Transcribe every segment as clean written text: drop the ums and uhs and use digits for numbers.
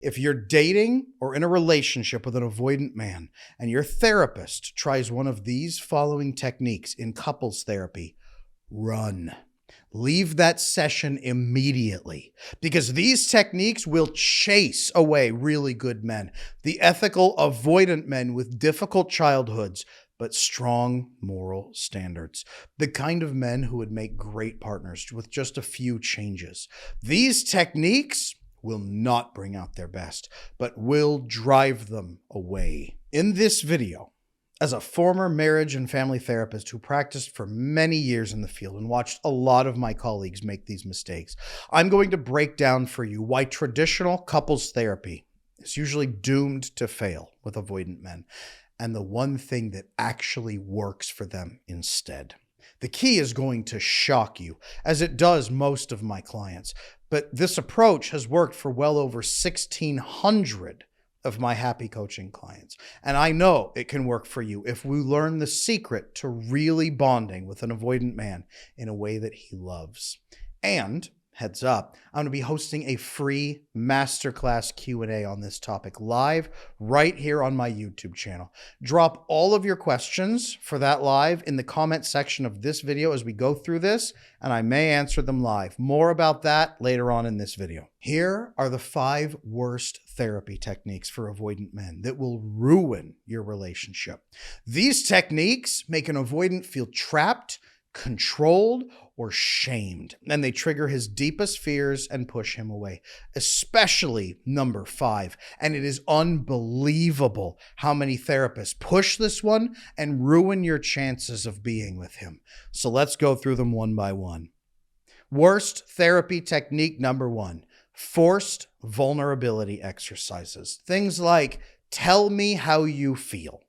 If you're dating or in a relationship with an avoidant man and your therapist tries one of these following techniques in couples therapy, run. Leave that session immediately, because these techniques will chase away really good men, the ethical avoidant men with difficult childhoods, but strong moral standards, the kind of men who would make great partners with just a few changes. These techniques will not bring out their best, but will drive them away. In this video, as a former marriage and family therapist who practiced for many years in the field and watched a lot of my colleagues make these mistakes, I'm going to break down for you why traditional couples therapy is usually doomed to fail with avoidant men, and the one thing that actually works for them instead. The key is going to shock you, as it does most of my clients, but this approach has worked for well over 1,600 of my happy coaching clients. And I know it can work for you if we learn the secret to really bonding with an avoidant man in a way that he loves. And heads up, I'm going to be hosting a free masterclass Q&A on this topic live right here on my YouTube channel. Drop all of your questions for that live in the comment section of this video as we go through this, and I may answer them live. More about that later on in this video. Here are the 5 worst therapy techniques for avoidant men that will ruin your relationship. These techniques make an avoidant feel trapped, controlled, or shamed, and they trigger his deepest fears and push him away, especially number 5. And it is unbelievable how many therapists push this one and ruin your chances of being with him. So let's go through them one by one. Worst therapy technique number 1, forced vulnerability exercises. Things like, tell me how you feel.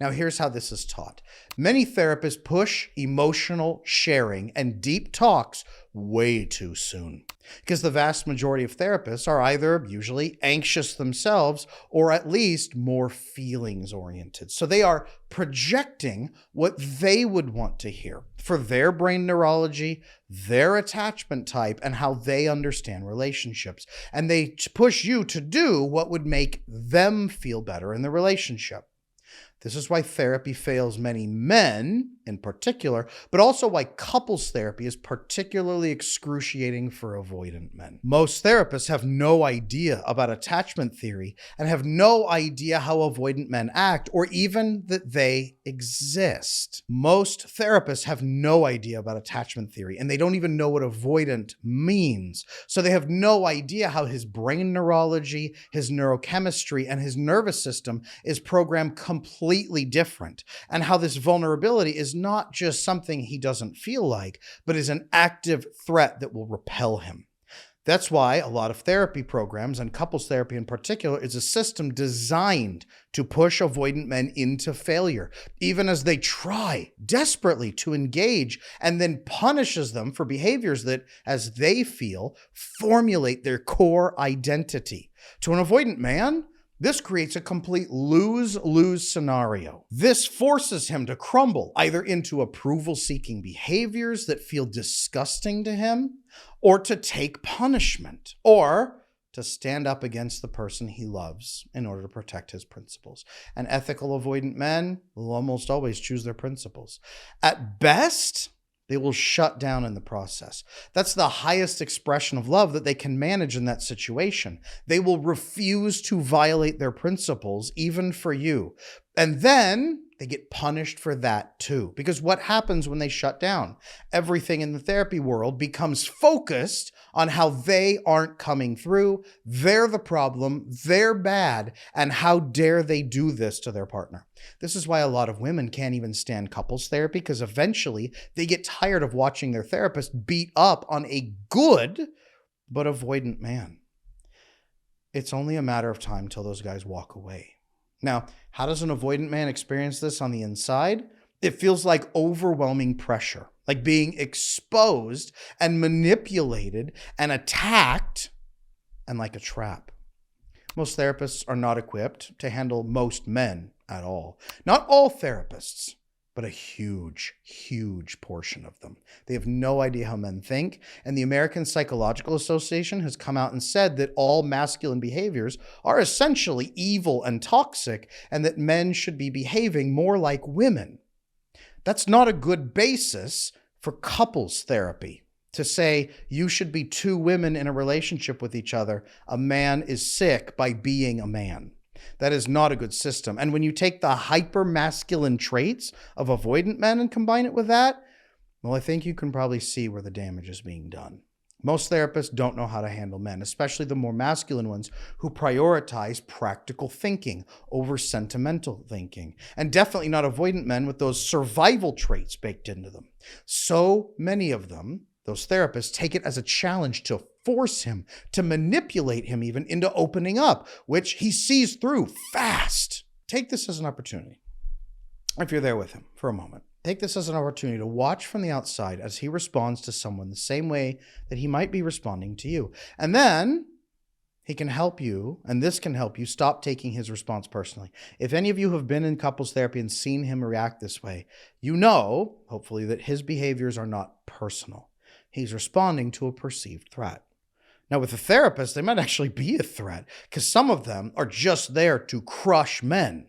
Now, here's how this is taught. Many therapists push emotional sharing and deep talks way too soon, because the vast majority of therapists are either usually anxious themselves or at least more feelings oriented. So they are projecting what they would want to hear for their brain neurology, their attachment type, and how they understand relationships. And they push you to do what would make them feel better in the relationship. This is why therapy fails many men in particular, but also why couples therapy is particularly excruciating for avoidant men. Most therapists have no idea about attachment theory and have no idea how avoidant men act or even that they exist. Most therapists have no idea about attachment theory, and they don't even know what avoidant means. So they have no idea how his brain neurology, his neurochemistry, and his nervous system is programmed completely different, and how this vulnerability is not just something he doesn't feel like, but is an active threat that will repel him. That's why a lot of therapy programs, and couples therapy in particular, is a system designed to push avoidant men into failure, even as they try desperately to engage, and then punishes them for behaviors that, as they feel, formulate their core identity. To an avoidant man, this creates a complete lose-lose scenario. This forces him to crumble either into approval-seeking behaviors that feel disgusting to him, or to take punishment, or to stand up against the person he loves in order to protect his principles. And ethical avoidant men will almost always choose their principles. At best, they will shut down in the process. That's the highest expression of love that they can manage in that situation. They will refuse to violate their principles, even for you. And then they get punished for that too. Because what happens when they shut down? Everything in the therapy world becomes focused on how they aren't coming through, they're the problem, they're bad, and how dare they do this to their partner. This is why a lot of women can't even stand couples therapy, because eventually they get tired of watching their therapist beat up on a good but avoidant man. It's only a matter of time till those guys walk away. Now, how does an avoidant man experience this on the inside? It feels like overwhelming pressure, like being exposed and manipulated and attacked, and like a trap. Most therapists are not equipped to handle most men at all. Not all therapists, but a huge, huge portion of them. They have no idea how men think, and the American Psychological Association has come out and said that all masculine behaviors are essentially evil and toxic, and that men should be behaving more like women. That's not a good basis for couples therapy. To say you should be two women in a relationship with each other, a man is sick by being a man. That is not a good system. And when you take the hyper-masculine traits of avoidant men and combine it with that, well, I think you can probably see where the damage is being done. Most therapists don't know how to handle men, especially the more masculine ones who prioritize practical thinking over sentimental thinking. And definitely not avoidant men with those survival traits baked into them. So many of them, those therapists, take it as a challenge to force him, to manipulate him even into opening up, which he sees through fast. Take this as an opportunity. If you're there with him for a moment, take this as an opportunity to watch from the outside as he responds to someone the same way that he might be responding to you. And then he can help you, and this can help you stop taking his response personally. If any of you have been in couples therapy and seen him react this way, you know, hopefully, that his behaviors are not personal. He's responding to a perceived threat. Now, with a therapist, they might actually be a threat because some of them are just there to crush men.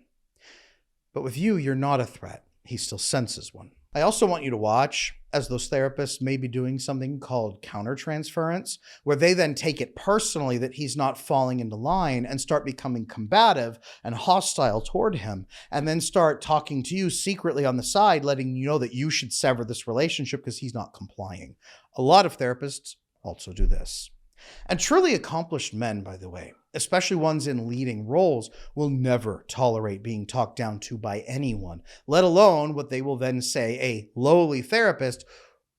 But with you, you're not a threat. He still senses one. I also want you to watch as those therapists may be doing something called countertransference, where they then take it personally that he's not falling into line and start becoming combative and hostile toward him, and then start talking to you secretly on the side, letting you know that you should sever this relationship because he's not complying. A lot of therapists also do this. And truly accomplished men, by the way, especially ones in leading roles, will never tolerate being talked down to by anyone, let alone what they will then say a lowly therapist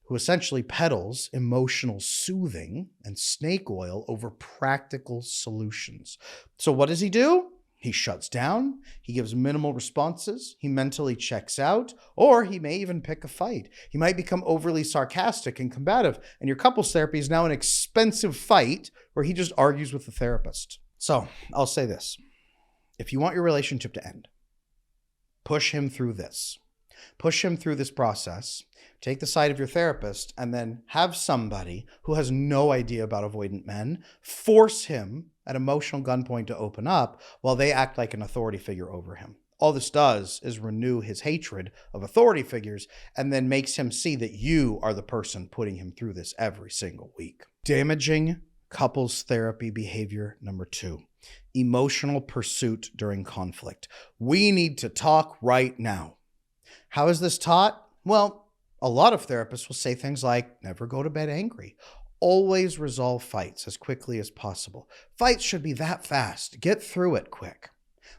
who essentially peddles emotional soothing and snake oil over practical solutions. So what does he do? He shuts down, he gives minimal responses, he mentally checks out, or he may even pick a fight. He might become overly sarcastic and combative, and your couples therapy is now an expensive fight where he just argues with the therapist. So I'll say this. If you want your relationship to end, push him through this. Push him through this process. Take the side of your therapist and then have somebody who has no idea about avoidant men force him at emotional gunpoint to open up while they act like an authority figure over him. All this does is renew his hatred of authority figures and then makes him see that you are the person putting him through this every single week. Damaging couples therapy behavior number 2, emotional pursuit during conflict. We need to talk right now. How is this taught? Well, a lot of therapists will say things like, never go to bed angry. Always resolve fights as quickly as possible. Fights should be that fast. Get through it quick.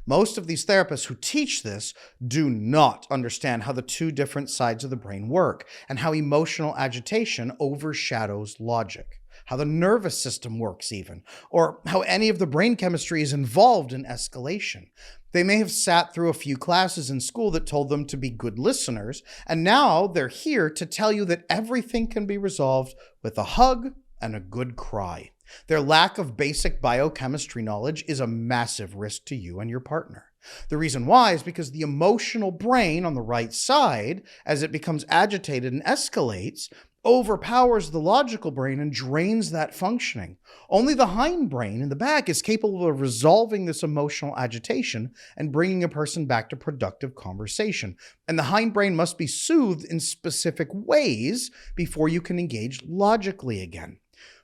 Most of these therapists who teach this do not understand how the two different sides of the brain work and how emotional agitation overshadows logic, how the nervous system works even, or how any of the brain chemistry is involved in escalation. They may have sat through a few classes in school that told them to be good listeners, and now they're here to tell you that everything can be resolved with a hug and a good cry. Their lack of basic biochemistry knowledge is a massive risk to you and your partner. The reason why is because the emotional brain on the right side, as it becomes agitated and escalates, overpowers the logical brain and drains that functioning. Only the hindbrain in the back is capable of resolving this emotional agitation and bringing a person back to productive conversation. And the hindbrain must be soothed in specific ways before you can engage logically again.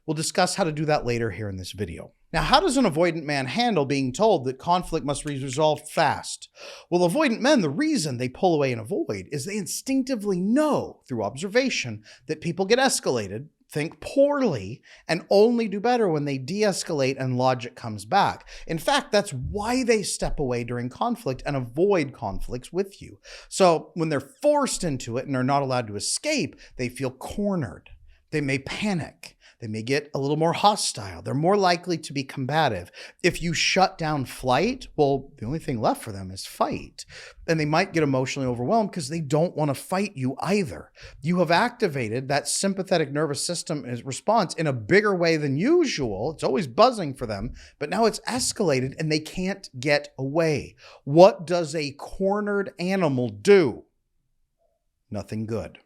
We'll discuss how to do that later here in this video. Now, how does an avoidant man handle being told that conflict must be resolved fast? Well, avoidant men, the reason they pull away and avoid is they instinctively know through observation that people get escalated, think poorly, and only do better when they de-escalate and logic comes back. In fact, that's why they step away during conflict and avoid conflicts with you. So when they're forced into it and are not allowed to escape, they feel cornered. They may panic. They may get a little more hostile. They're more likely to be combative. If you shut down flight, well, the only thing left for them is fight. And they might get emotionally overwhelmed because they don't want to fight you either. You have activated that sympathetic nervous system response in a bigger way than usual. It's always buzzing for them, but now it's escalated and they can't get away. What does a cornered animal do? Nothing good.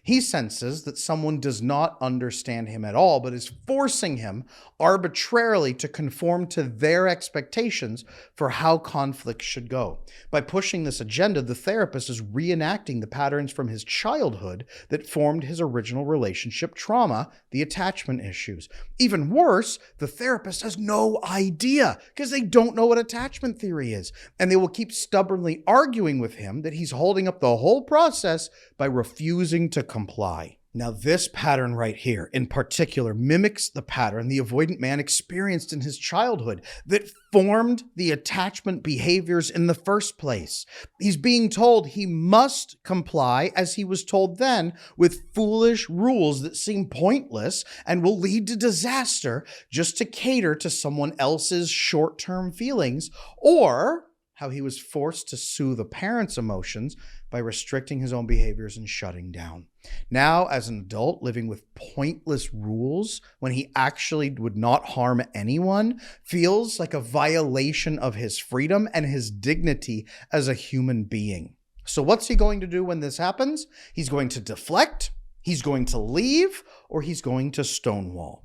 He senses that someone does not understand him at all, but is forcing him arbitrarily to conform to their expectations for how conflict should go. By pushing this agenda, the therapist is reenacting the patterns from his childhood that formed his original relationship trauma, the attachment issues. Even worse, the therapist has no idea because they don't know what attachment theory is, and they will keep stubbornly arguing with him that he's holding up the whole process by refusing to comply. Now, this pattern right here in particular mimics the pattern the avoidant man experienced in his childhood that formed the attachment behaviors in the first place. He's being told he must comply, as he was told then, with foolish rules that seem pointless and will lead to disaster just to cater to someone else's short-term feelings, or how he was forced to soothe a parent's emotions by restricting his own behaviors and shutting down. Now, as an adult living with pointless rules when he actually would not harm anyone feels like a violation of his freedom and his dignity as a human being. So what's he going to do when this happens? He's going to deflect, he's going to leave, or he's going to stonewall.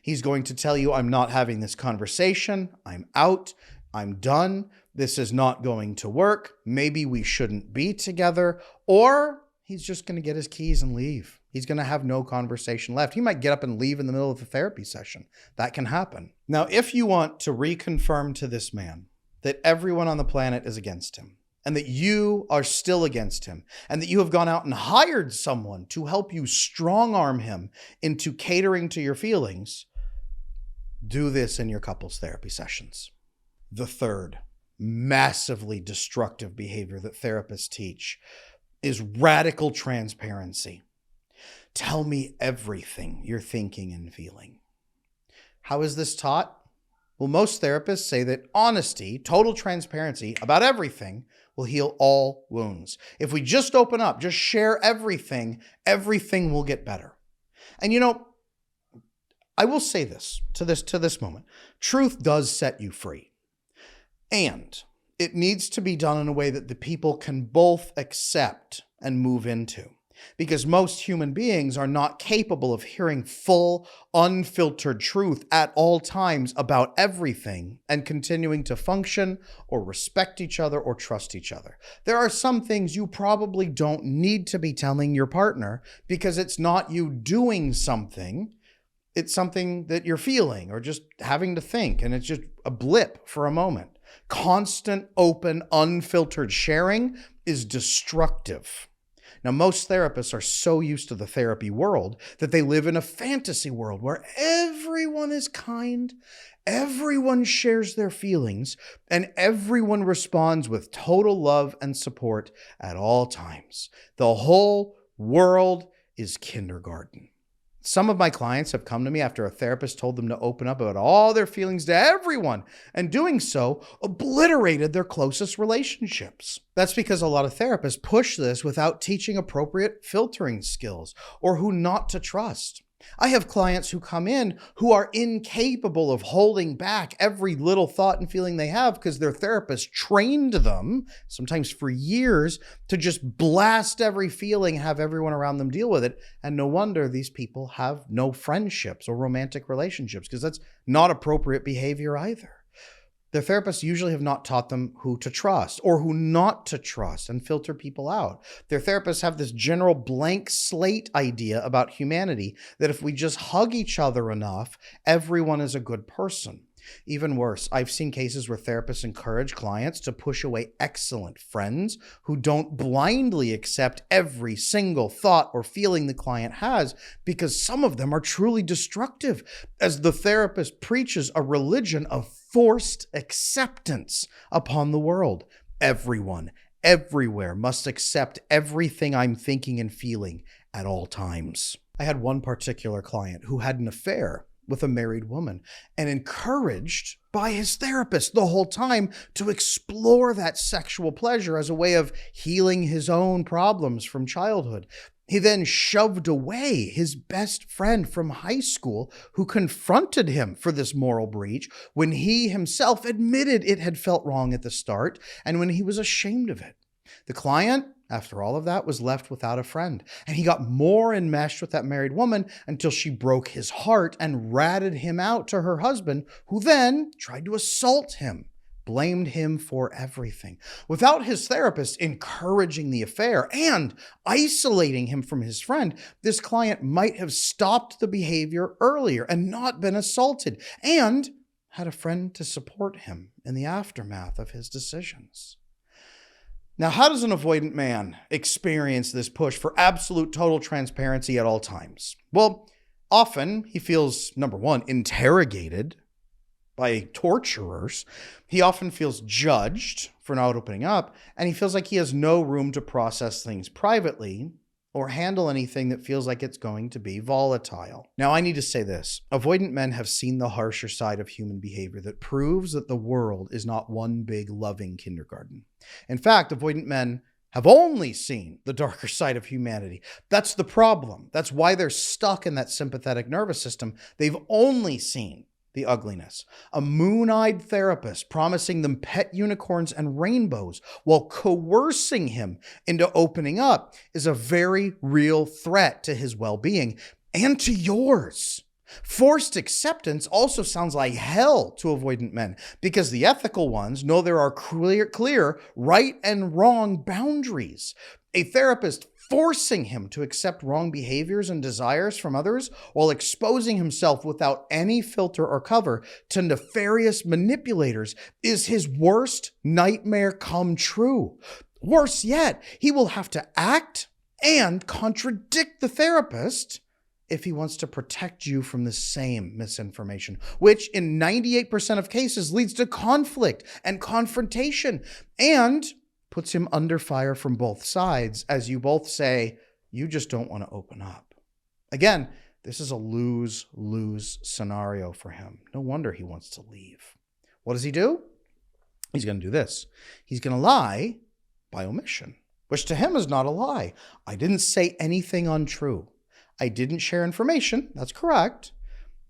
He's going to tell you, I'm not having this conversation, I'm out, I'm done, this is not going to work, maybe we shouldn't be together, or he's just going to get his keys and leave. He's going to have no conversation left. He might get up and leave in the middle of the therapy session. That can happen. Now, if you want to reconfirm to this man that everyone on the planet is against him, and that you are still against him, and that you have gone out and hired someone to help you strong-arm him into catering to your feelings, do this in your couples therapy sessions. The third massively destructive behavior that therapists teach is radical transparency. Tell me everything you're thinking and feeling. How is this taught? Well, most therapists say that honesty, total transparency about everything will heal all wounds. If we just open up, just share everything, everything will get better. And you know, I will say this to this moment. Truth does set you free. And it needs to be done in a way that the people can both accept and move into. Because most human beings are not capable of hearing full, unfiltered truth at all times about everything and continuing to function or respect each other or trust each other. There are some things you probably don't need to be telling your partner because it's not you doing something. It's something that you're feeling or just having to think, and it's just a blip for a moment. Constant, open, unfiltered sharing is destructive. Now, most therapists are so used to the therapy world that they live in a fantasy world where everyone is kind, everyone shares their feelings, and everyone responds with total love and support at all times. The whole world is kindergarten. Some of my clients have come to me after a therapist told them to open up about all their feelings to everyone, and doing so obliterated their closest relationships. That's because a lot of therapists push this without teaching appropriate filtering skills or who not to trust. I have clients who come in who are incapable of holding back every little thought and feeling they have because their therapist trained them, sometimes for years, to just blast every feeling, have everyone around them deal with it. And no wonder these people have no friendships or romantic relationships because that's not appropriate behavior either. Their therapists usually have not taught them who to trust or who not to trust and filter people out. Their therapists have this general blank slate idea about humanity that if we just hug each other enough, everyone is a good person. Even worse, I've seen cases where therapists encourage clients to push away excellent friends who don't blindly accept every single thought or feeling the client has because some of them are truly destructive, as the therapist preaches a religion of forced acceptance upon the world. Everyone, everywhere must accept everything I'm thinking and feeling at all times. I had one particular client who had an affair with a married woman and encouraged by his therapist the whole time to explore that sexual pleasure as a way of healing his own problems from childhood. He then shoved away his best friend from high school who confronted him for this moral breach when he himself admitted it had felt wrong at the start and when he was ashamed of it. The client after all of that, was left without a friend. And he got more enmeshed with that married woman until she broke his heart and ratted him out to her husband, who then tried to assault him, blamed him for everything. Without his therapist encouraging the affair and isolating him from his friend, this client might have stopped the behavior earlier and not been assaulted, and had a friend to support him in the aftermath of his decisions. Now, how does an avoidant man experience this push for absolute total transparency at all times? Well, often he feels, number one, interrogated by torturers. He often feels judged for not opening up, and he feels like he has no room to process things privately or handle anything that feels like it's going to be volatile. Now, I need to say this. Avoidant men have seen the harsher side of human behavior that proves that the world is not one big loving kindergarten. In fact, avoidant men have only seen the darker side of humanity. That's the problem. That's why they're stuck in that sympathetic nervous system. They've only seen the ugliness. A moon-eyed therapist promising them pet unicorns and rainbows while coercing him into opening up is a very real threat to his well-being and to yours. Forced acceptance also sounds like hell to avoidant men because the ethical ones know there are clear right and wrong boundaries. A therapist forcing him to accept wrong behaviors and desires from others while exposing himself without any filter or cover to nefarious manipulators is his worst nightmare come true. Worse yet, he will have to act and contradict the therapist if he wants to protect you from the same misinformation, which in 98% of cases leads to conflict and confrontation and puts him under fire from both sides as you both say, you just don't want to open up. Again, this is a lose-lose scenario for him. No wonder he wants to leave. What does he do? He's going to do this. He's going to lie by omission, which to him is not a lie. I didn't say anything untrue. I didn't share information. That's correct.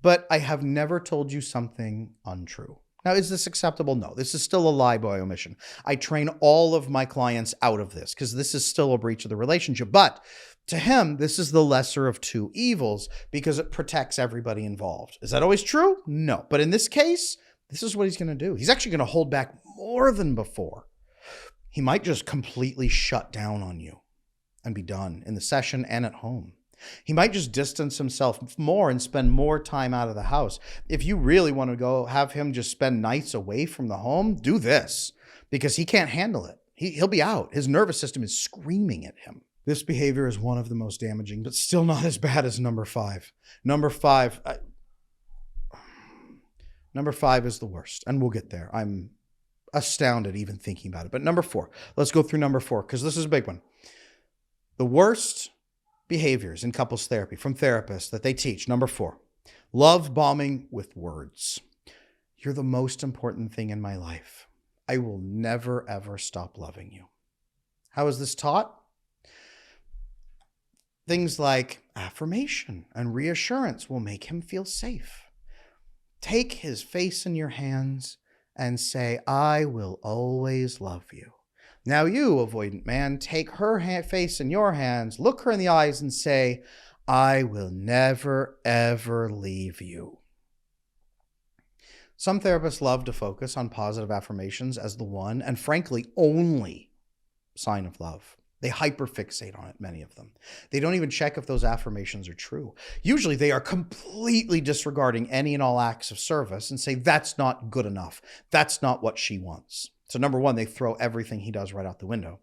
But I have never told you something untrue. Now, is this acceptable? No, this is still a lie by omission. I train all of my clients out of this because this is still a breach of the relationship. But to him, this is the lesser of two evils because it protects everybody involved. Is that always true? No. But in this case, this is what he's going to do. He's actually going to hold back more than before. He might just completely shut down on you and be done in the session and at home. He might just distance himself more and spend more time out of the house. If you really want to go have him just spend nights away from the home, do this because he can't handle it. He'll be out. His nervous system is screaming at him. This behavior is one of the most damaging, but still not as bad as number 5. Number 5 is the worst, and we'll get there. I'm astounded even thinking about it. But number 4, let's go through number 4 because this is a big one. The worst behaviors in couples therapy from therapists that they teach. Number 4, love bombing with words. You're the most important thing in my life. I will never, ever stop loving you. How is this taught? Things like affirmation and reassurance will make him feel safe. Take his face in your hands and say, I will always love you. Now you, avoidant man, take her face in your hands, look her in the eyes and say, I will never, ever leave you. Some therapists love to focus on positive affirmations as the one and frankly only sign of love. They hyperfixate on it, many of them. They don't even check if those affirmations are true. Usually they are completely disregarding any and all acts of service and say, that's not good enough. That's not what she wants. So number 1, they throw everything he does right out the window.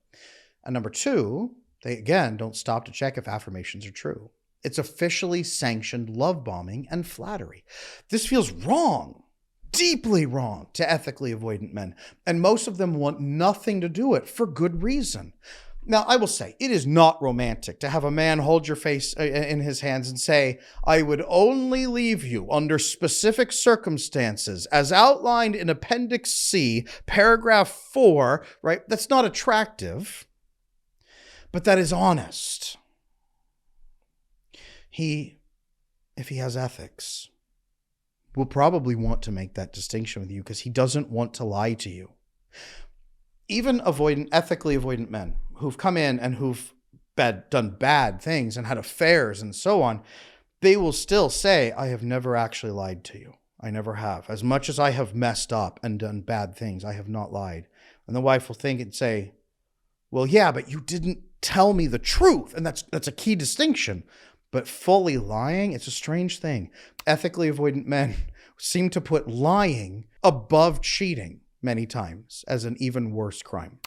And number 2, they again don't stop to check if affirmations are true. It's officially sanctioned love bombing and flattery. This feels wrong, deeply wrong to ethically avoidant men. And most of them want nothing to do it for good reason. Now, I will say, it is not romantic to have a man hold your face in his hands and say, I would only leave you under specific circumstances as outlined in Appendix C, paragraph 4, right? That's not attractive, but that is honest. If he has ethics, will probably want to make that distinction with you because he doesn't want to lie to you. Even ethically avoidant men who've come in and who've done bad things and had affairs and so on, they will still say, I have never actually lied to you. I never have. As much as I have messed up and done bad things, I have not lied. And the wife will think and say, well, yeah, but you didn't tell me the truth. And that's a key distinction. But fully lying, it's a strange thing. Ethically avoidant men seem to put lying above cheating many times as an even worse crime.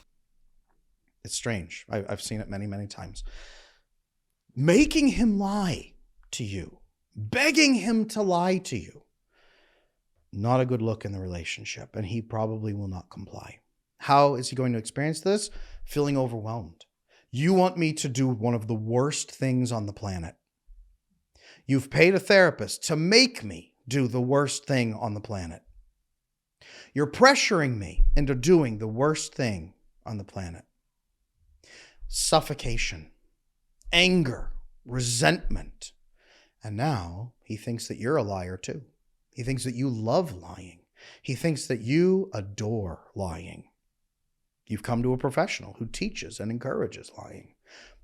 It's strange. I've seen it many, many times. Making him lie to you, begging him to lie to you, not a good look in the relationship, and he probably will not comply. How is he going to experience this? Feeling overwhelmed. You want me to do one of the worst things on the planet. You've paid a therapist to make me do the worst thing on the planet. You're pressuring me into doing the worst thing on the planet. Suffocation, anger, resentment. And now he thinks that you're a liar too. He thinks that you love lying. He thinks that you adore lying. You've come to a professional who teaches and encourages lying.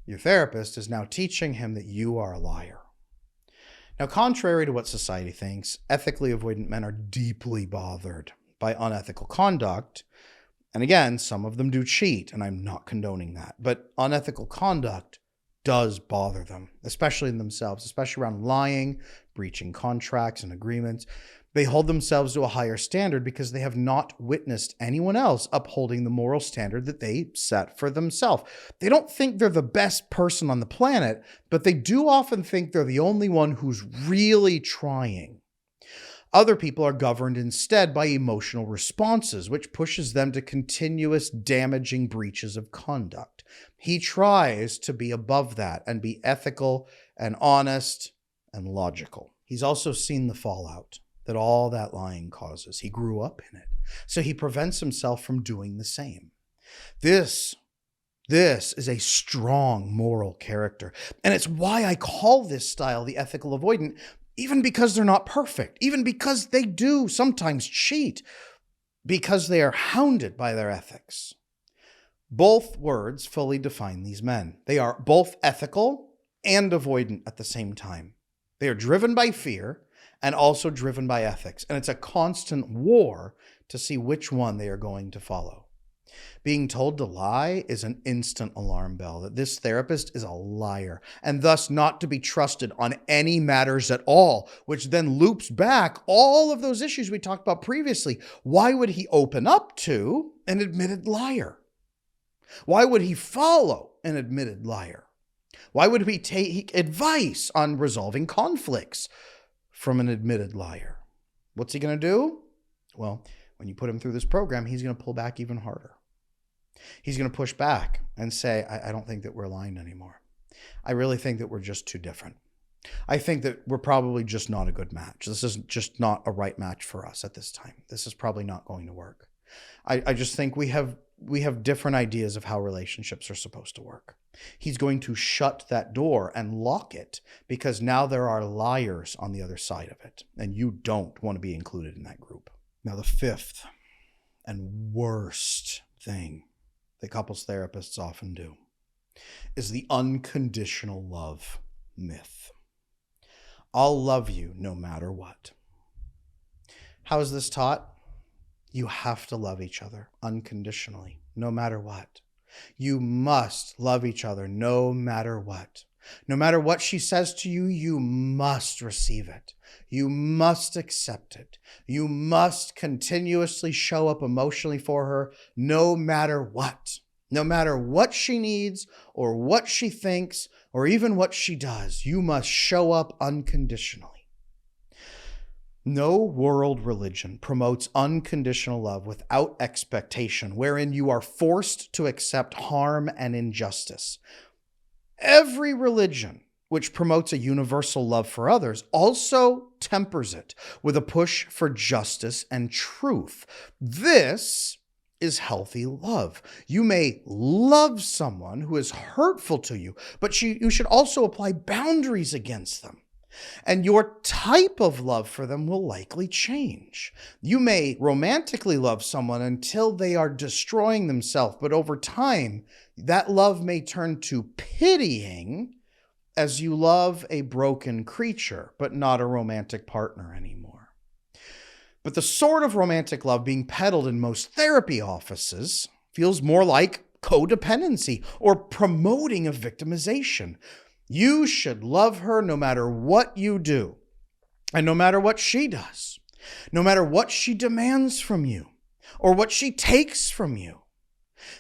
Your therapist is now teaching him that you are a liar. Now, contrary to what society thinks, ethically avoidant men are deeply bothered by unethical conduct. And again, some of them do cheat, and I'm not condoning that. But unethical conduct does bother them, especially in themselves, especially around lying, breaching contracts and agreements. They hold themselves to a higher standard because they have not witnessed anyone else upholding the moral standard that they set for themselves. They don't think they're the best person on the planet, but they do often think they're the only one who's really trying. Other people are governed instead by emotional responses, which pushes them to continuous damaging breaches of conduct. He tries to be above that and be ethical and honest and logical. He's also seen the fallout that all that lying causes. He grew up in it. So he prevents himself from doing the same. This is a strong moral character. And it's why I call this style the ethical avoidant, even because they're not perfect, even because they do sometimes cheat, because they are hounded by their ethics. Both words fully define these men. They are both ethical and avoidant at the same time. They are driven by fear and also driven by ethics. And it's a constant war to see which one they are going to follow. Being told to lie is an instant alarm bell that this therapist is a liar and thus not to be trusted on any matters at all, which then loops back all of those issues we talked about previously. Why would he open up to an admitted liar? Why would he follow an admitted liar? Why would he take advice on resolving conflicts from an admitted liar? What's he going to do? Well, when you put him through this program, he's going to pull back even harder. He's going to push back and say, I don't think that we're aligned anymore. I really think that we're just too different. I think that we're probably just not a good match. This is just not a right match for us at this time. This is probably not going to work. I just think we have different ideas of how relationships are supposed to work. He's going to shut that door and lock it because now there are liars on the other side of it, and you don't want to be included in that group. Now, the fifth and worst thing that couples therapists often do is the unconditional love myth. I'll love you no matter what. How is this taught? You have to love each other unconditionally, no matter what. You must love each other no matter what. No matter what she says to you, you must receive it. You must accept it. You must continuously show up emotionally for her no matter what. No matter what she needs or what she thinks or even what she does, you must show up unconditionally. No world religion promotes unconditional love without expectation, wherein you are forced to accept harm and injustice. Every religion which promotes a universal love for others also tempers it with a push for justice and truth. This is healthy love. You may love someone who is hurtful to you, but you should also apply boundaries against them. And your type of love for them will likely change. You may romantically love someone until they are destroying themselves, but over time, that love may turn to pitying as you love a broken creature, but not a romantic partner anymore. But the sort of romantic love being peddled in most therapy offices feels more like codependency or promoting of victimization. You should love her no matter what you do, and no matter what she does, no matter what she demands from you, or what she takes from you.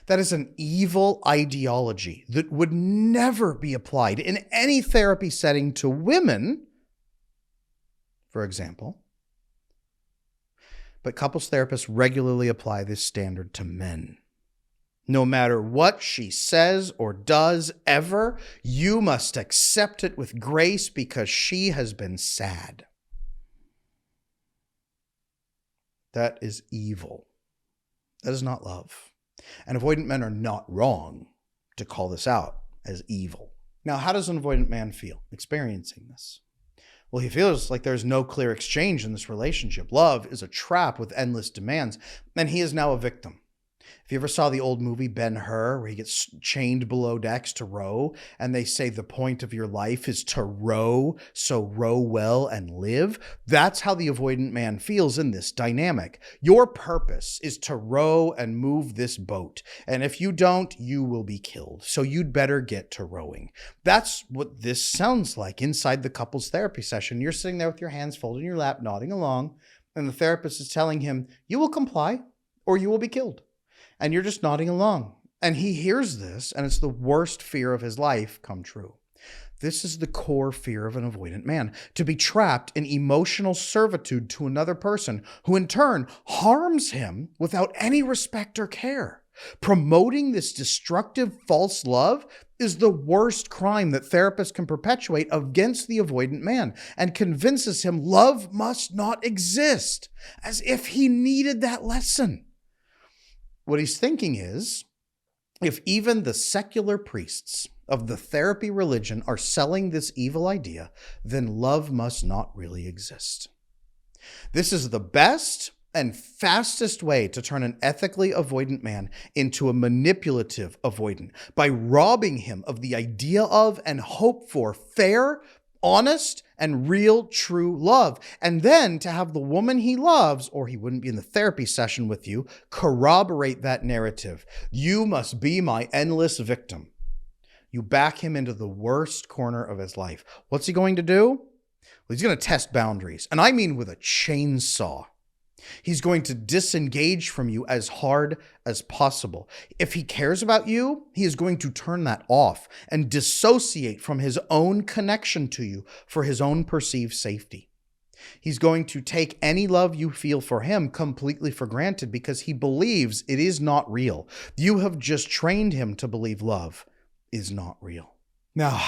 That is an evil ideology that would never be applied in any therapy setting to women, for example. But couples therapists regularly apply this standard to men. No matter what she says or does ever, you must accept it with grace because she has been sad. That is evil. That is not love. And avoidant men are not wrong to call this out as evil. Now, how does an avoidant man feel experiencing this? Well, he feels like there's no clear exchange in this relationship. Love is a trap with endless demands, and he is now a victim. If you ever saw the old movie Ben-Hur, where he gets chained below decks to row, and they say the point of your life is to row, so row well and live, that's how the avoidant man feels in this dynamic. Your purpose is to row and move this boat, and if you don't, you will be killed, so you'd better get to rowing. That's what this sounds like inside the couples therapy session. You're sitting there with your hands folded in your lap, nodding along, and the therapist is telling him, you will comply or you will be killed. And you're just nodding along. And he hears this, and it's the worst fear of his life come true. This is the core fear of an avoidant man, to be trapped in emotional servitude to another person who in turn harms him without any respect or care. Promoting this destructive false love is the worst crime that therapists can perpetuate against the avoidant man, and convinces him love must not exist, as if he needed that lesson. What he's thinking is, if even the secular priests of the therapy religion are selling this evil idea, then love must not really exist. This is the best and fastest way to turn an ethically avoidant man into a manipulative avoidant, by robbing him of the idea of and hope for fair, honest, and real true love. And then to have the woman he loves, or he wouldn't be in the therapy session with you, corroborate that narrative. You must be my endless victim. You back him into the worst corner of his life. What's he going to do? Well, he's going to test boundaries. And I mean with a chainsaw. He's going to disengage from you as hard as possible. If he cares about you, he is going to turn that off and dissociate from his own connection to you for his own perceived safety. He's going to take any love you feel for him completely for granted because he believes it is not real. You have just trained him to believe love is not real. Now,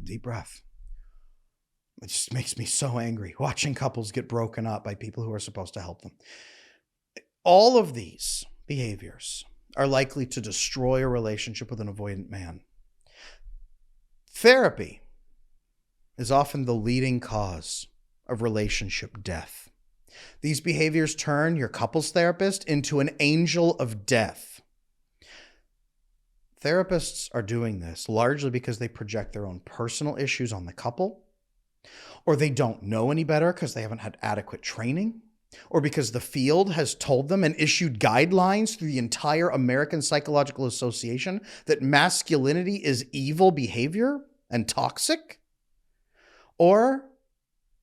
deep breath. It just makes me so angry watching couples get broken up by people who are supposed to help them. All of these behaviors are likely to destroy a relationship with an avoidant man. Therapy is often the leading cause of relationship death. These behaviors turn your couples therapist into an angel of death. Therapists are doing this largely because they project their own personal issues on the couple, or they don't know any better because they haven't had adequate training, or because the field has told them and issued guidelines through the entire American Psychological Association that masculinity is evil behavior and toxic, or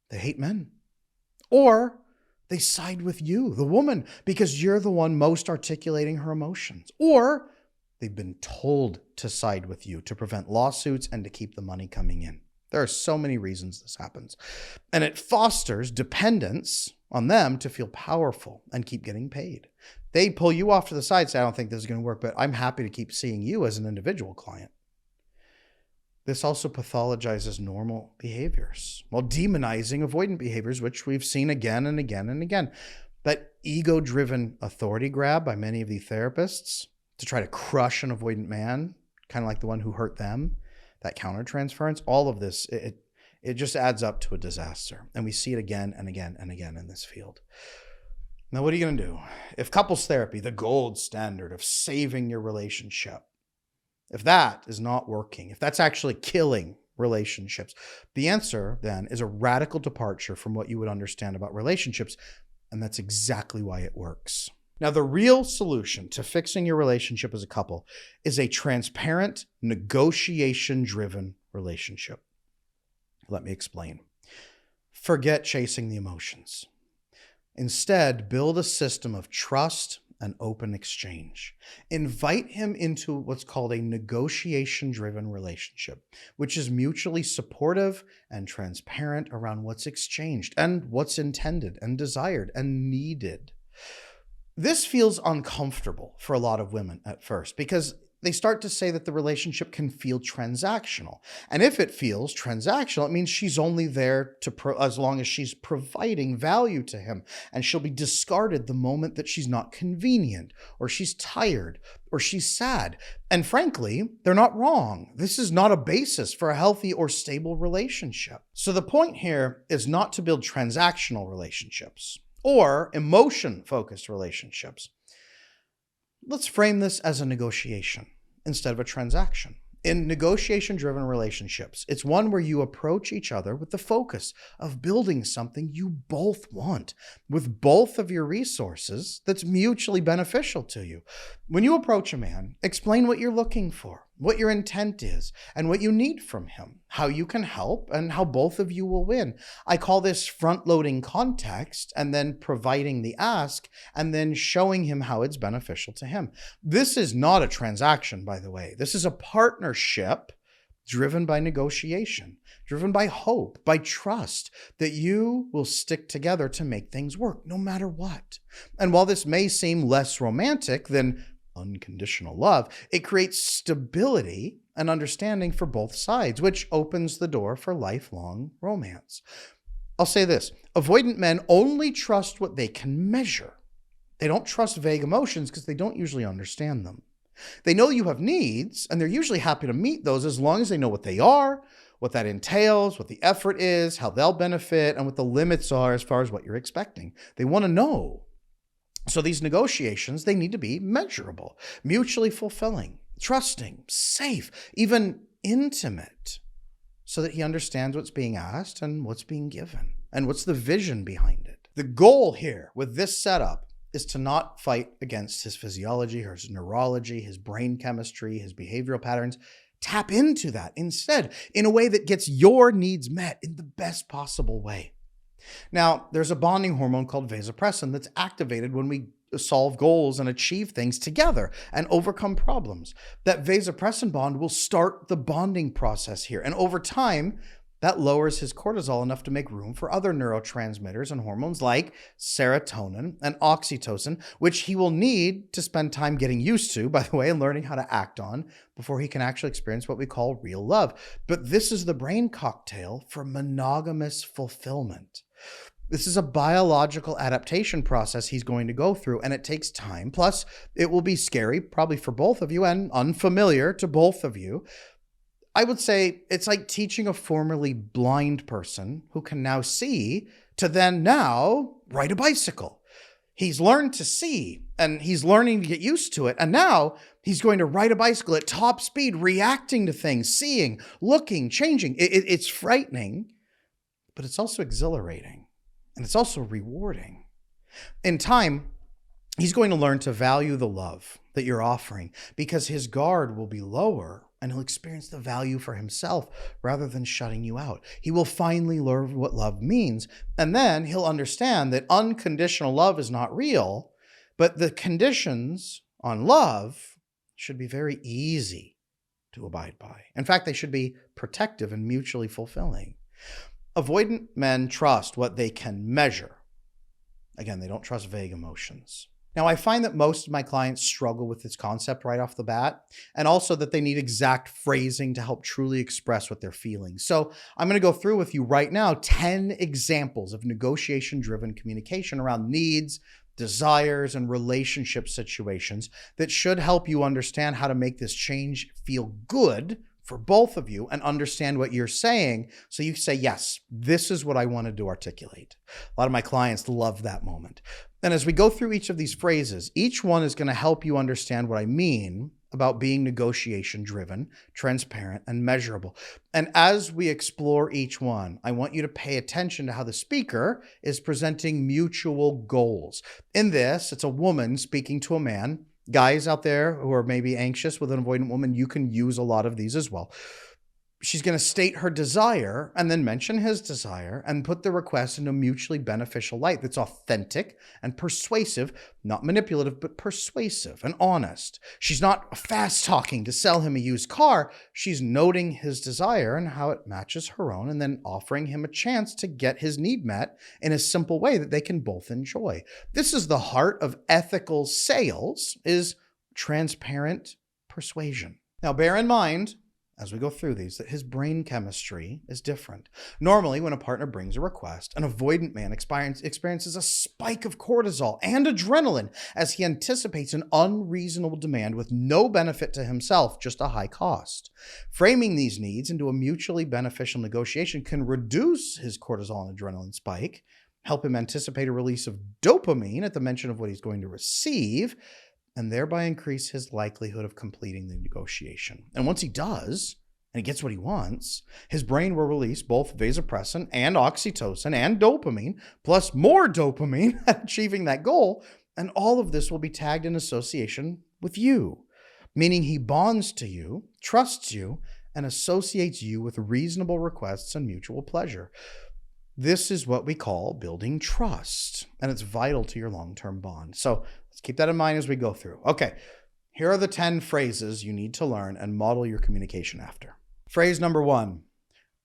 they hate men, or they side with you, the woman, because you're the one most articulating her emotions, or they've been told to side with you to prevent lawsuits and to keep the money coming in. There are so many reasons this happens. And it fosters dependence on them to feel powerful and keep getting paid. They pull you off to the side, say, I don't think this is going to work, but I'm happy to keep seeing you as an individual client. This also pathologizes normal behaviors while demonizing avoidant behaviors, which we've seen again and again and again. That ego-driven authority grab by many of the therapists to try to crush an avoidant man, kind of like the one who hurt them, that countertransference, all of this, It just adds up to a disaster. And we see it again and again and again in this field. Now, what are you going to do? If couples therapy, the gold standard of saving your relationship, if that is not working, if that's actually killing relationships, the answer then is a radical departure from what you would understand about relationships. And that's exactly why it works. Now, the real solution to fixing your relationship as a couple is a transparent, negotiation-driven relationship. Let me explain. Forget chasing the emotions. Instead, build a system of trust and open exchange. Invite him into what's called a negotiation-driven relationship, which is mutually supportive and transparent around what's exchanged and what's intended and desired and needed. This feels uncomfortable for a lot of women at first because they start to say that the relationship can feel transactional. And if it feels transactional, it means she's only there as long as she's providing value to him. And she'll be discarded the moment that she's not convenient, or she's tired, or she's sad. And frankly, they're not wrong. This is not a basis for a healthy or stable relationship. So the point here is not to build transactional relationships or emotion-focused relationships. Let's frame this as a negotiation instead of a transaction. In negotiation-driven relationships, it's one where you approach each other with the focus of building something you both want, with both of your resources that's mutually beneficial to you. When you approach a man, explain what you're looking for, what your intent is, and what you need from him, how you can help, and how both of you will win. I call this front-loading context and then providing the ask and then showing him how it's beneficial to him. This is not a transaction, by the way. This is a partnership driven by negotiation, driven by hope, by trust that you will stick together to make things work no matter what. And while this may seem less romantic than unconditional love, it creates stability and understanding for both sides, which opens the door for lifelong romance. I'll say this: avoidant men only trust what they can measure. They don't trust vague emotions because they don't usually understand them. They know you have needs, and they're usually happy to meet those as long as they know what they are, what that entails, what the effort is, how they'll benefit, and what the limits are as far as what you're expecting. They want to know. So these negotiations, they need to be measurable, mutually fulfilling, trusting, safe, even intimate, so that he understands what's being asked and what's being given and what's the vision behind it. The goal here with this setup is to not fight against his physiology, his neurology, his brain chemistry, his behavioral patterns. Tap into that instead in a way that gets your needs met in the best possible way. Now, there's a bonding hormone called vasopressin that's activated when we solve goals and achieve things together and overcome problems. That vasopressin bond will start the bonding process here. And over time, that lowers his cortisol enough to make room for other neurotransmitters and hormones like serotonin and oxytocin, which he will need to spend time getting used to, by the way, and learning how to act on before he can actually experience what we call real love. But this is the brain cocktail for monogamous fulfillment. This is a biological adaptation process he's going to go through, and it takes time. Plus, it will be scary, probably for both of you, and unfamiliar to both of you. I would say it's like teaching a formerly blind person who can now see to then now ride a bicycle. He's learned to see, and he's learning to get used to it. And now he's going to ride a bicycle at top speed, reacting to things, seeing, looking, changing. It's frightening, but it's also exhilarating. And it's also rewarding. In time, he's going to learn to value the love that you're offering because his guard will be lower and he'll experience the value for himself rather than shutting you out. He will finally learn what love means, and then he'll understand that unconditional love is not real, but the conditions on love should be very easy to abide by. In fact, they should be protective and mutually fulfilling. Avoidant men trust what they can measure. Again, they don't trust vague emotions. Now, I find that most of my clients struggle with this concept right off the bat, and also that they need exact phrasing to help truly express what they're feeling. So I'm going to go through with you right now 10 examples of negotiation-driven communication around needs, desires, and relationship situations that should help you understand how to make this change feel good for both of you and understand what you're saying. So you say, yes, this is what I wanted to articulate. A lot of my clients love that moment. And as we go through each of these phrases, each one is going to help you understand what I mean about being negotiation driven, transparent, and measurable. And as we explore each one, I want you to pay attention to how the speaker is presenting mutual goals. In this, it's a woman speaking to a man. Guys out there who are maybe anxious with an avoidant woman, you can use a lot of these as well. She's going to state her desire and then mention his desire and put the request in a mutually beneficial light that's authentic and persuasive, not manipulative, but persuasive and honest. She's not fast talking to sell him a used car. She's noting his desire and how it matches her own and then offering him a chance to get his need met in a simple way that they can both enjoy. This is the heart of ethical sales, is transparent persuasion. Now, bear in mind, as we go through these, that his brain chemistry is different. Normally, when a partner brings a request, an avoidant man experiences a spike of cortisol and adrenaline as he anticipates an unreasonable demand with no benefit to himself, just a high cost. Framing these needs into a mutually beneficial negotiation can reduce his cortisol and adrenaline spike, help him anticipate a release of dopamine at the mention of what he's going to receive, and thereby increase his likelihood of completing the negotiation. And once he does, and he gets what he wants, his brain will release both vasopressin and oxytocin and dopamine, plus more dopamine at achieving that goal. And all of this will be tagged in association with you, meaning he bonds to you, trusts you, and associates you with reasonable requests and mutual pleasure. This is what we call building trust, and it's vital to your long-term bond. So let's keep that in mind as we go through. Okay, here are the 10 phrases you need to learn and model your communication after. Phrase number 1,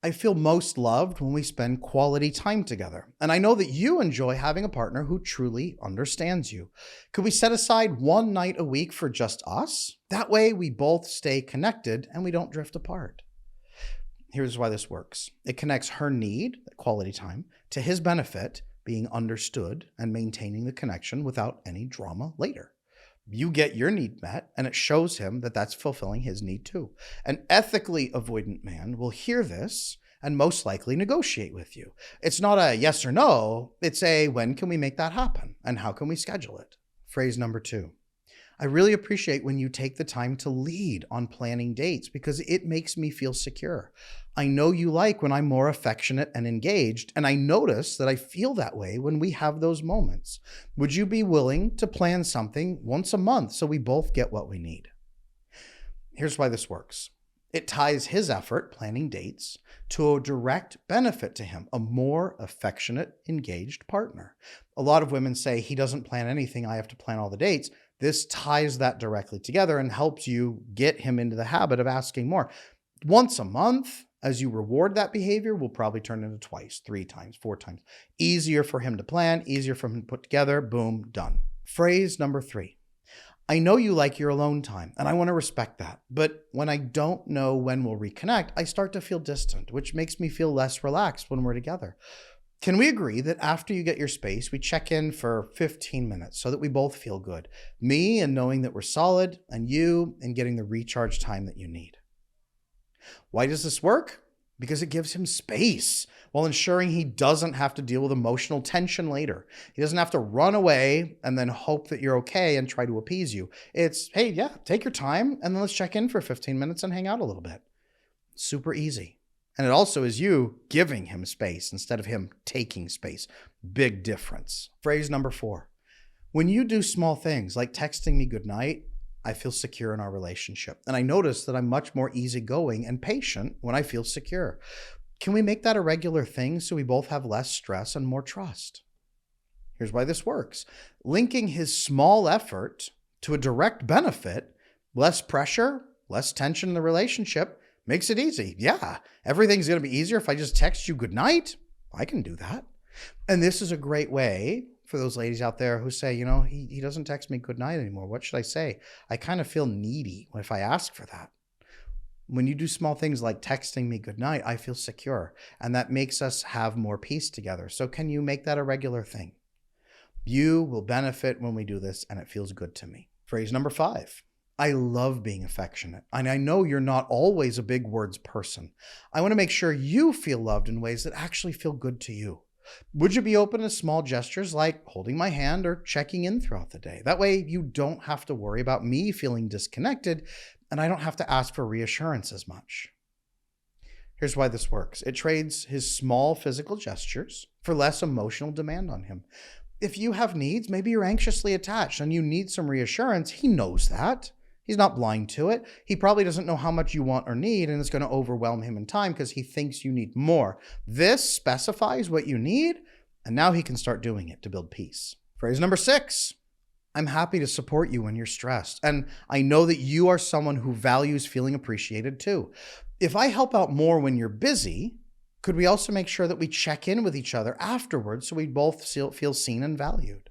I feel most loved when we spend quality time together. And I know that you enjoy having a partner who truly understands you. Could we set aside one night a week for just us? That way we both stay connected and we don't drift apart. Here's why this works. It connects her need, quality time, to his benefit, being understood and maintaining the connection without any drama later. You get your need met, and it shows him that that's fulfilling his need too. An ethically avoidant man will hear this and most likely negotiate with you. It's not a yes or no, it's a when can we make that happen and how can we schedule it? Phrase number 2. I really appreciate when you take the time to lead on planning dates because it makes me feel secure. I know you like when I'm more affectionate and engaged, and I notice that I feel that way when we have those moments. Would you be willing to plan something once a month so we both get what we need? Here's why this works. It ties his effort, planning dates, to a direct benefit to him, a more affectionate, engaged partner. A lot of women say, he doesn't plan anything, I have to plan all the dates. This ties that directly together and helps you get him into the habit of asking more. Once a month, as you reward that behavior, will probably turn into twice, 3 times, 4 times. Easier for him to plan, easier for him to put together, boom, done. Phrase number 3. I know you like your alone time, and I want to respect that. But when I don't know when we'll reconnect, I start to feel distant, which makes me feel less relaxed when we're together. Can we agree that after you get your space, we check in for 15 minutes so that we both feel good? Me and knowing that we're solid, and you and getting the recharge time that you need. Why does this work? Because it gives him space while ensuring he doesn't have to deal with emotional tension later. He doesn't have to run away and then hope that you're okay and try to appease you. It's, hey, yeah, take your time and then let's check in for 15 minutes and hang out a little bit. Super easy. And it also is you giving him space instead of him taking space. Big difference. Phrase number 4. When you do small things like texting me goodnight, I feel secure in our relationship. And I notice that I'm much more easygoing and patient when I feel secure. Can we make that a regular thing so we both have less stress and more trust? Here's why this works. Linking his small effort to a direct benefit, less pressure, less tension in the relationship, makes it easy. Yeah, everything's going to be easier if I just text you goodnight. I can do that. And this is a great way for those ladies out there who say, he doesn't text me goodnight anymore. What should I say? I kind of feel needy if I ask for that. When you do small things like texting me goodnight, I feel secure. And that makes us have more peace together. So can you make that a regular thing? You will benefit when we do this, and it feels good to me. Phrase number 5. I love being affectionate, and I know you're not always a big words person. I want to make sure you feel loved in ways that actually feel good to you. Would you be open to small gestures like holding my hand or checking in throughout the day? That way you don't have to worry about me feeling disconnected, and I don't have to ask for reassurance as much. Here's why this works. It trades his small physical gestures for less emotional demand on him. If you have needs, maybe you're anxiously attached and you need some reassurance, he knows that. He's not blind to it. He probably doesn't know how much you want or need, and it's going to overwhelm him in time because he thinks you need more. This specifies what you need, and now he can start doing it to build peace. Phrase number 6. I'm happy to support you when you're stressed, and I know that you are someone who values feeling appreciated too. If I help out more when you're busy, could we also make sure that we check in with each other afterwards so we both feel seen and valued?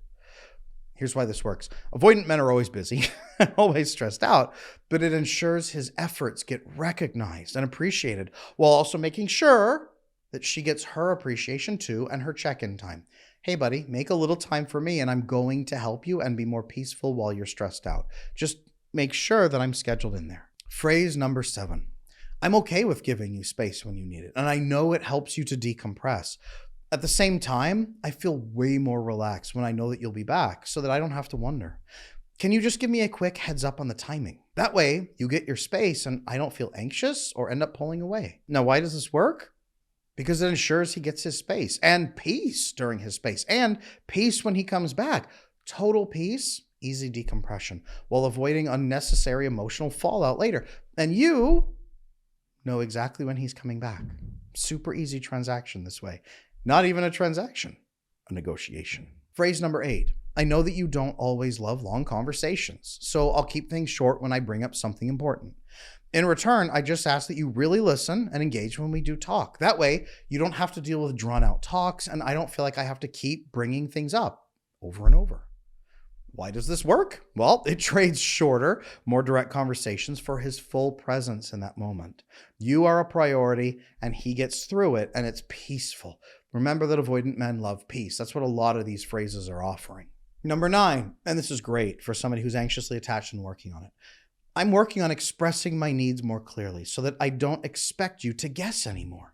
Here's why this works. Avoidant men are always busy and always stressed out, but it ensures his efforts get recognized and appreciated while also making sure that she gets her appreciation too and her check-in time. Hey, buddy, make a little time for me and I'm going to help you and be more peaceful while you're stressed out. Just make sure that I'm scheduled in there. Phrase number 7. I'm okay with giving you space when you need it, and I know it helps you to decompress. At the same time, I feel way more relaxed when I know that you'll be back so that I don't have to wonder. Can you just give me a quick heads up on the timing? That way you get your space and I don't feel anxious or end up pulling away. Now, why does this work? Because it ensures he gets his space and peace during his space and peace when he comes back. Total peace, easy decompression, while avoiding unnecessary emotional fallout later. And you know exactly when he's coming back. Super easy transaction this way. Not even a transaction, a negotiation. Phrase number 8. I know that you don't always love long conversations, so I'll keep things short when I bring up something important. In return, I just ask that you really listen and engage when we do talk. That way, you don't have to deal with drawn out talks, and I don't feel like I have to keep bringing things up over and over. Why does this work? Well, it trades shorter, more direct conversations for his full presence in that moment. You are a priority, and he gets through it, and it's peaceful. Remember that avoidant men love peace. That's what a lot of these phrases are offering. Number 9, and this is great for somebody who's anxiously attached and working on it. I'm working on expressing my needs more clearly so that I don't expect you to guess anymore.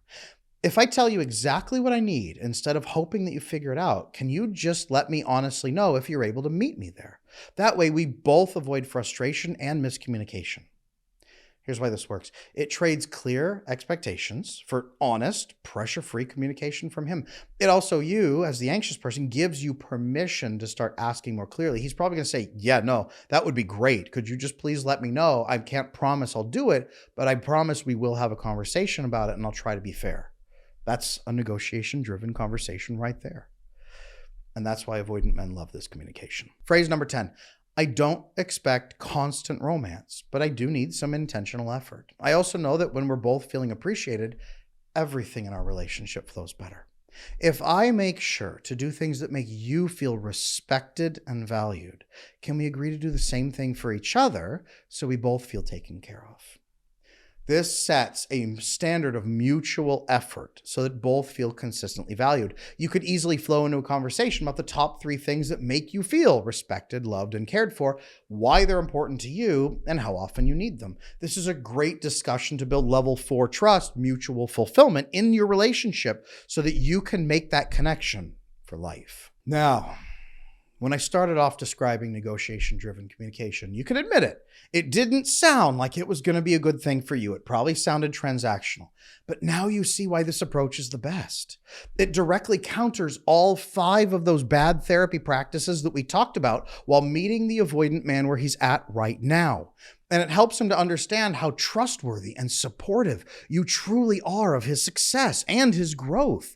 If I tell you exactly what I need, instead of hoping that you figure it out, can you just let me honestly know if you're able to meet me there? That way we both avoid frustration and miscommunication. Here's why this works. It trades clear expectations for honest, pressure-free communication from him. It also, you, as the anxious person, gives you permission to start asking more clearly. He's probably going to say, yeah, no, that would be great. Could you just please let me know? I can't promise I'll do it, but I promise we will have a conversation about it and I'll try to be fair. That's a negotiation-driven conversation right there. And that's why avoidant men love this communication. Phrase number 10. I don't expect constant romance, but I do need some intentional effort. I also know that when we're both feeling appreciated, everything in our relationship flows better. If I make sure to do things that make you feel respected and valued, can we agree to do the same thing for each other so we both feel taken care of? This sets a standard of mutual effort so that both feel consistently valued. You could easily flow into a conversation about the top 3 things that make you feel respected, loved, and cared for, why they're important to you, and how often you need them. This is a great discussion to build level 4 trust, mutual fulfillment in your relationship so that you can make that connection for life. Now, when I started off describing negotiation-driven communication, you can admit it. It didn't sound like it was going to be a good thing for you. It probably sounded transactional. But now you see why this approach is the best. It directly counters all 5 of those bad therapy practices that we talked about while meeting the avoidant man where he's at right now. And it helps him to understand how trustworthy and supportive you truly are of his success and his growth.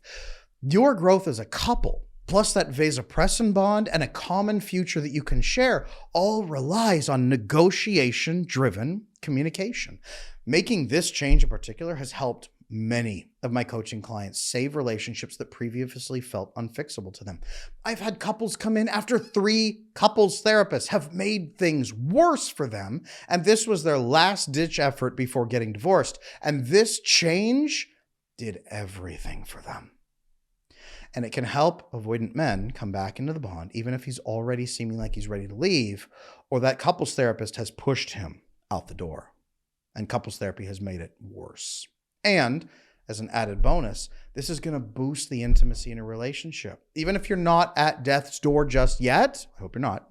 Your growth as a couple, plus that vasopressin bond and a common future that you can share, all relies on negotiation-driven communication. Making this change in particular has helped many of my coaching clients save relationships that previously felt unfixable to them. I've had couples come in after 3 couples therapists have made things worse for them, and this was their last-ditch effort before getting divorced. And this change did everything for them. And it can help avoidant men come back into the bond, even if he's already seeming like he's ready to leave, or that couples therapist has pushed him out the door. And couples therapy has made it worse. And as an added bonus, this is going to boost the intimacy in a relationship. Even if you're not at death's door just yet, I hope you're not,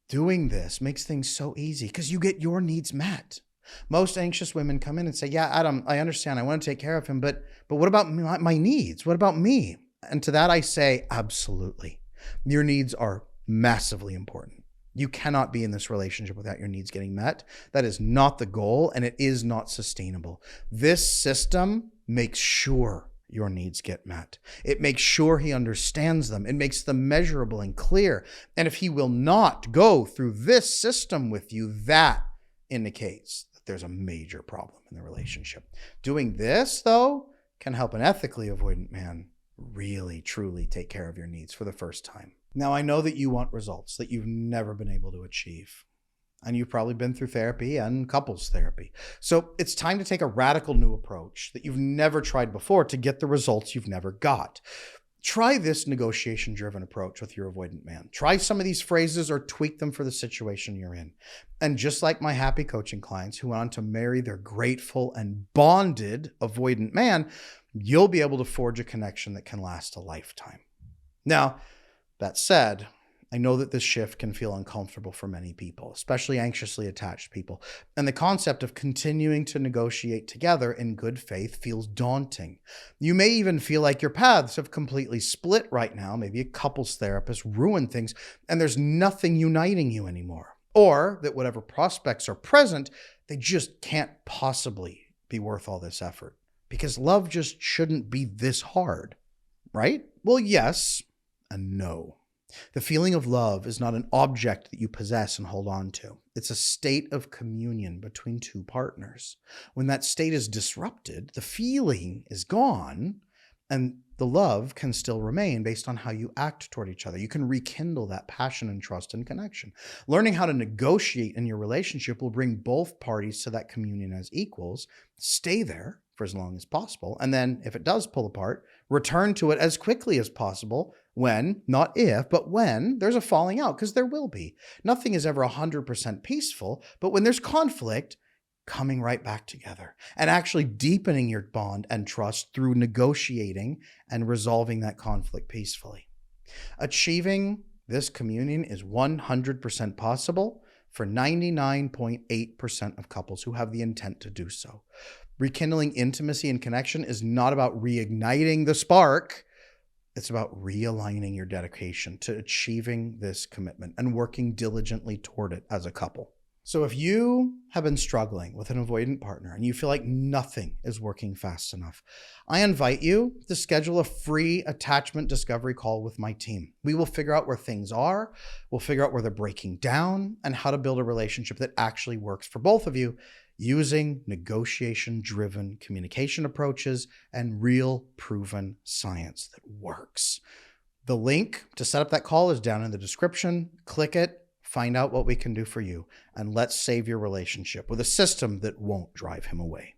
doing this makes things so easy because you get your needs met. Most anxious women come in and say, yeah, Adam, I understand. I want to take care of him, but what about my needs? What about me? And to that I say, absolutely. Your needs are massively important. You cannot be in this relationship without your needs getting met. That is not the goal, and it is not sustainable. This system makes sure your needs get met. It makes sure he understands them. It makes them measurable and clear. And if he will not go through this system with you, that indicates that there's a major problem in the relationship. Doing this, though, can help an ethically avoidant man really, truly take care of your needs for the first time. Now, I know that you want results that you've never been able to achieve. And you've probably been through therapy and couples therapy. So it's time to take a radical new approach that you've never tried before to get the results you've never got. Try this negotiation-driven approach with your avoidant man. Try some of these phrases or tweak them for the situation you're in. And just like my happy coaching clients who went on to marry their grateful and bonded avoidant man, you'll be able to forge a connection that can last a lifetime. Now, that said, I know that this shift can feel uncomfortable for many people, especially anxiously attached people. And the concept of continuing to negotiate together in good faith feels daunting. You may even feel like your paths have completely split right now. Maybe a couples therapist ruined things and there's nothing uniting you anymore. Or that whatever prospects are present, they just can't possibly be worth all this effort. Because love just shouldn't be this hard, right? Well, yes and no. The feeling of love is not an object that you possess and hold on to. It's a state of communion between two partners. When that state is disrupted, the feeling is gone, and the love can still remain based on how you act toward each other. You can rekindle that passion and trust and connection. Learning how to negotiate in your relationship will bring both parties to that communion as equals. Stay there for as long as possible. And then if it does pull apart, return to it as quickly as possible when, not if, but when there's a falling out, because there will be. Nothing is ever 100% peaceful, but when there's conflict, coming right back together and actually deepening your bond and trust through negotiating and resolving that conflict peacefully. Achieving this communion is 100% possible for 99.8% of couples who have the intent to do so. Rekindling intimacy and connection is not about reigniting the spark. It's about realigning your dedication to achieving this commitment and working diligently toward it as a couple. So if you have been struggling with an avoidant partner and you feel like nothing is working fast enough, I invite you to schedule a free attachment discovery call with my team. We will figure out where things are, we'll figure out where they're breaking down, and how to build a relationship that actually works for both of you using negotiation-driven communication approaches and real proven science that works. The link to set up that call is down in the description. Click it. Find out what we can do for you, and let's save your relationship with a system that won't drive him away.